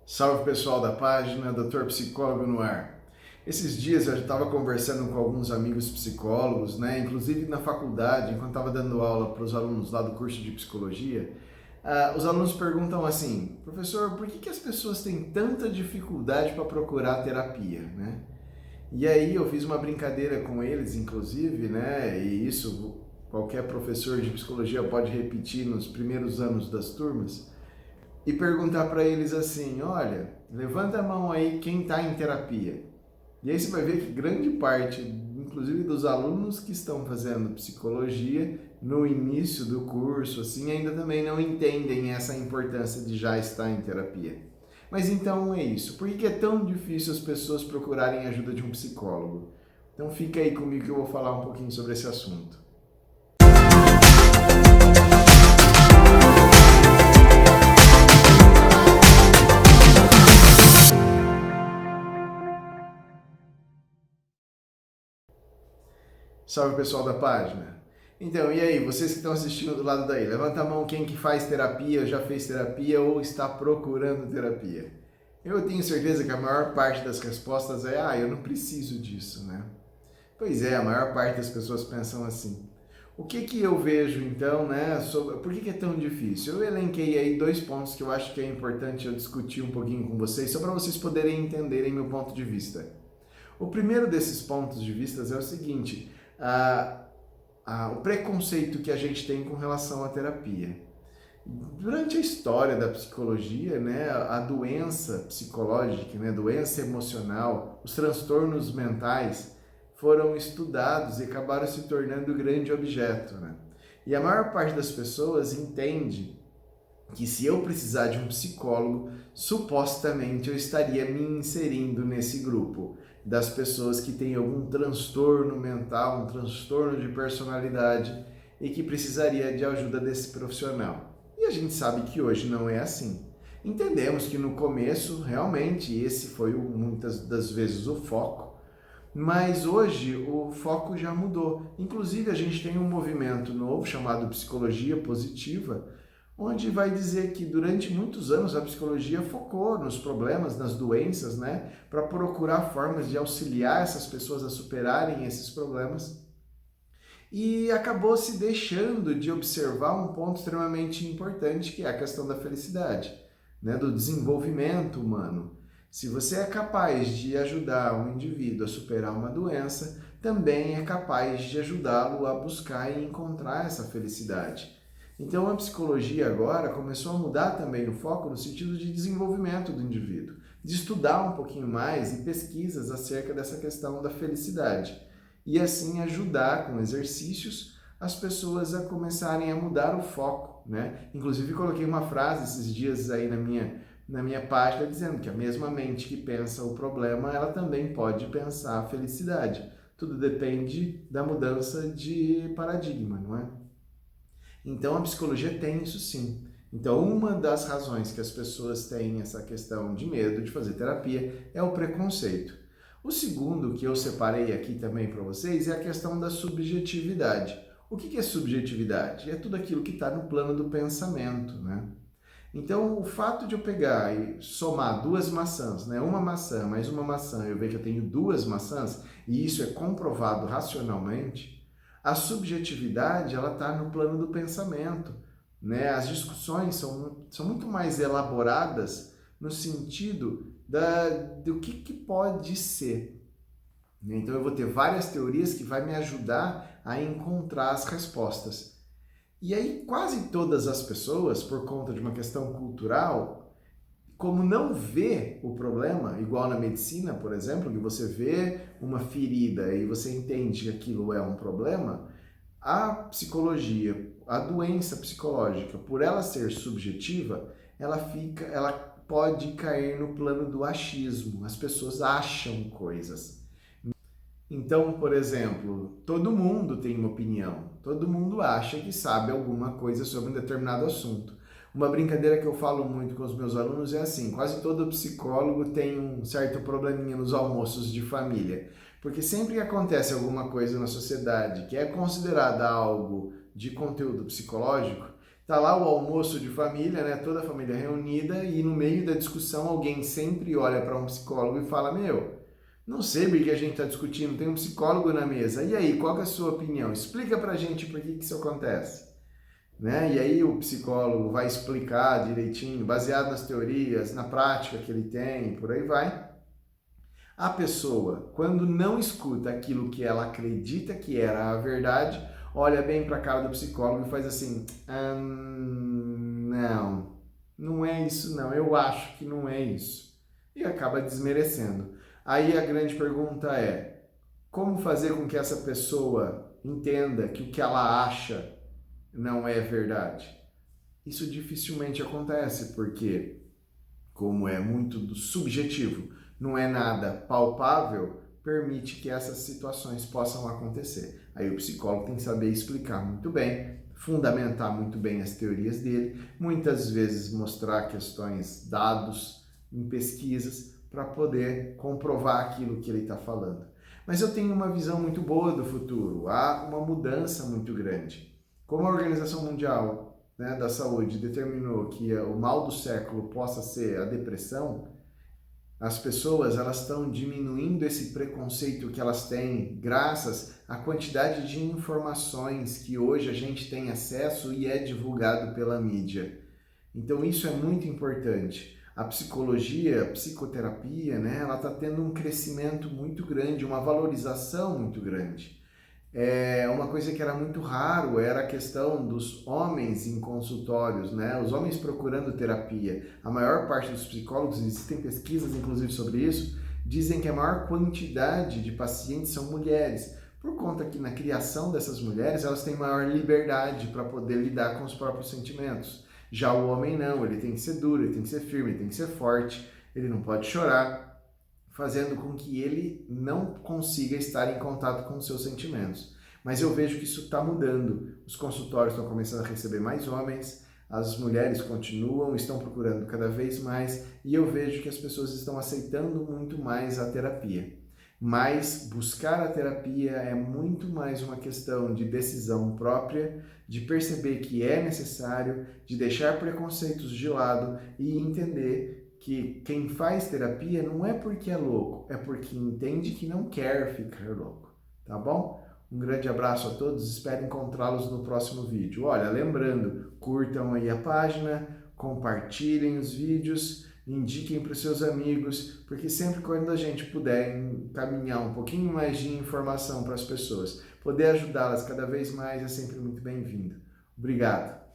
Salve pessoal da página, Dr. Psicólogo no Ar. Esses dias eu estava conversando com alguns amigos psicólogos, inclusive na faculdade, enquanto estava dando aula para os alunos lá do curso de psicologia, os alunos perguntam assim: professor, por que as pessoas têm tanta dificuldade para procurar terapia, né? E aí eu fiz uma brincadeira com eles, inclusive, e isso qualquer professor de psicologia pode repetir nos primeiros anos das turmas, e perguntar para eles assim: olha, levanta a mão aí quem está em terapia. E aí você vai ver que grande parte, inclusive dos alunos que estão fazendo psicologia no início do curso, assim, ainda também não entendem essa importância de já estar em terapia. Mas então é isso. Por que é tão difícil as pessoas procurarem a ajuda de um psicólogo? Então fica aí comigo que eu vou falar um pouquinho sobre esse assunto. Salve pessoal da página. Então, e aí, vocês que estão assistindo do lado daí, levanta a mão quem que faz terapia, já fez terapia ou está procurando terapia. Eu tenho certeza que a maior parte das respostas é: eu não preciso disso, né? Pois é, a maior parte das pessoas pensam assim. O que eu vejo então, sobre por que é tão difícil? Eu elenquei aí 2 pontos que eu acho que é importante eu discutir um pouquinho com vocês, só para vocês poderem entenderem meu ponto de vista. O primeiro desses pontos de vista é o seguinte: o preconceito que a gente tem com relação à terapia. Durante a história da psicologia, a doença psicológica, a doença emocional, os transtornos mentais foram estudados e acabaram se tornando grande objeto. E a maior parte das pessoas entende que se eu precisar de um psicólogo, supostamente eu estaria me inserindo nesse grupo das pessoas que têm algum transtorno mental, um transtorno de personalidade e que precisaria de ajuda desse profissional. E a gente sabe que hoje não é assim. Entendemos que no começo, realmente, esse foi muitas das vezes o foco, mas hoje o foco já mudou. Inclusive, a gente tem um movimento novo chamado Psicologia Positiva, onde vai dizer que durante muitos anos a psicologia focou nos problemas, nas doenças, para procurar formas de auxiliar essas pessoas a superarem esses problemas, e acabou se deixando de observar um ponto extremamente importante, que é a questão da felicidade, do desenvolvimento humano. Se você é capaz de ajudar um indivíduo a superar uma doença, também é capaz de ajudá-lo a buscar e encontrar essa felicidade. Então a psicologia agora começou a mudar também o foco no sentido de desenvolvimento do indivíduo, de estudar um pouquinho mais e pesquisas acerca dessa questão da felicidade. E assim ajudar com exercícios as pessoas a começarem a mudar o foco, Inclusive coloquei uma frase esses dias aí na minha página dizendo que a mesma mente que pensa o problema, ela também pode pensar a felicidade. Tudo depende da mudança de paradigma, não é? Então, a psicologia tem isso sim. Então, uma das razões que as pessoas têm essa questão de medo de fazer terapia é o preconceito. O segundo que eu separei aqui também para vocês é a questão da subjetividade. O que é subjetividade? É tudo aquilo que está no plano do pensamento, Então, o fato de eu pegar e somar 2 maçãs, uma maçã mais uma maçã, eu vejo que eu tenho 2 maçãs, e isso é comprovado racionalmente, a subjetividade ela está no plano do pensamento. As discussões são muito mais elaboradas no sentido do que pode ser. Então eu vou ter várias teorias que vai me ajudar a encontrar as respostas. E aí quase todas as pessoas, por conta de uma questão cultural, como não vê o problema, igual na medicina, por exemplo, que você vê uma ferida e você entende que aquilo é um problema, a psicologia, a doença psicológica, por ela ser subjetiva, ela pode cair no plano do achismo. As pessoas acham coisas. Então, por exemplo, todo mundo tem uma opinião, todo mundo acha que sabe alguma coisa sobre um determinado assunto. Uma brincadeira que eu falo muito com os meus alunos é assim: quase todo psicólogo tem um certo probleminha nos almoços de família, porque sempre que acontece alguma coisa na sociedade que é considerada algo de conteúdo psicológico, Tá lá o almoço de família, né? Toda a família reunida e no meio da discussão alguém sempre olha para um psicólogo e fala: Meu, não sei porque a gente está discutindo, tem um psicólogo na mesa. E aí, qual que é a sua opinião? Explica pra gente por que isso acontece. Né? E aí o psicólogo vai explicar direitinho, baseado nas teorias, na prática que ele tem, por aí vai. A pessoa, quando não escuta aquilo que ela acredita que era a verdade, olha bem para a cara do psicólogo e faz assim: não, não é isso não, eu acho que não é isso. E acaba desmerecendo. Aí a grande pergunta é: como fazer com que essa pessoa entenda que o que ela acha não é verdade? Isso dificilmente acontece, porque como é muito do subjetivo, não é nada palpável, permite que essas situações possam acontecer. Aí o psicólogo tem que saber explicar muito bem, fundamentar muito bem as teorias dele, muitas vezes mostrar questões, dados em pesquisas para poder comprovar aquilo que ele está falando. Mas eu tenho uma visão muito boa do futuro, há uma mudança muito grande. Como a Organização Mundial, né, da Saúde determinou que o mal do século possa ser a depressão, as pessoas elas estão diminuindo esse preconceito que elas têm graças à quantidade de informações que hoje a gente tem acesso e é divulgado pela mídia. Então isso é muito importante. A psicologia, a psicoterapia, né, ela está tendo um crescimento muito grande, uma valorização muito grande. Uma coisa que era muito raro era a questão dos homens em consultórios, né? Os homens procurando terapia. A maior parte dos psicólogos, existem pesquisas inclusive sobre isso, dizem que a maior quantidade de pacientes são mulheres, por conta que na criação dessas mulheres elas têm maior liberdade para poder lidar com os próprios sentimentos. Já o homem não, ele tem que ser duro, ele tem que ser firme, ele tem que ser forte, ele não pode chorar, fazendo com que ele não consiga estar em contato com os seus sentimentos. Mas eu vejo que isso está mudando. Os consultórios estão começando a receber mais homens, as mulheres estão procurando cada vez mais, e eu vejo que as pessoas estão aceitando muito mais a terapia. Mas buscar a terapia é muito mais uma questão de decisão própria, de perceber que é necessário, de deixar preconceitos de lado e entender que quem faz terapia não é porque é louco, é porque entende que não quer ficar louco, tá bom? Um grande abraço a todos, espero encontrá-los no próximo vídeo. Olha, lembrando, curtam aí a página, compartilhem os vídeos, indiquem para os seus amigos, porque sempre quando a gente puder encaminhar um pouquinho mais de informação para as pessoas, poder ajudá-las cada vez mais é sempre muito bem-vindo. Obrigado!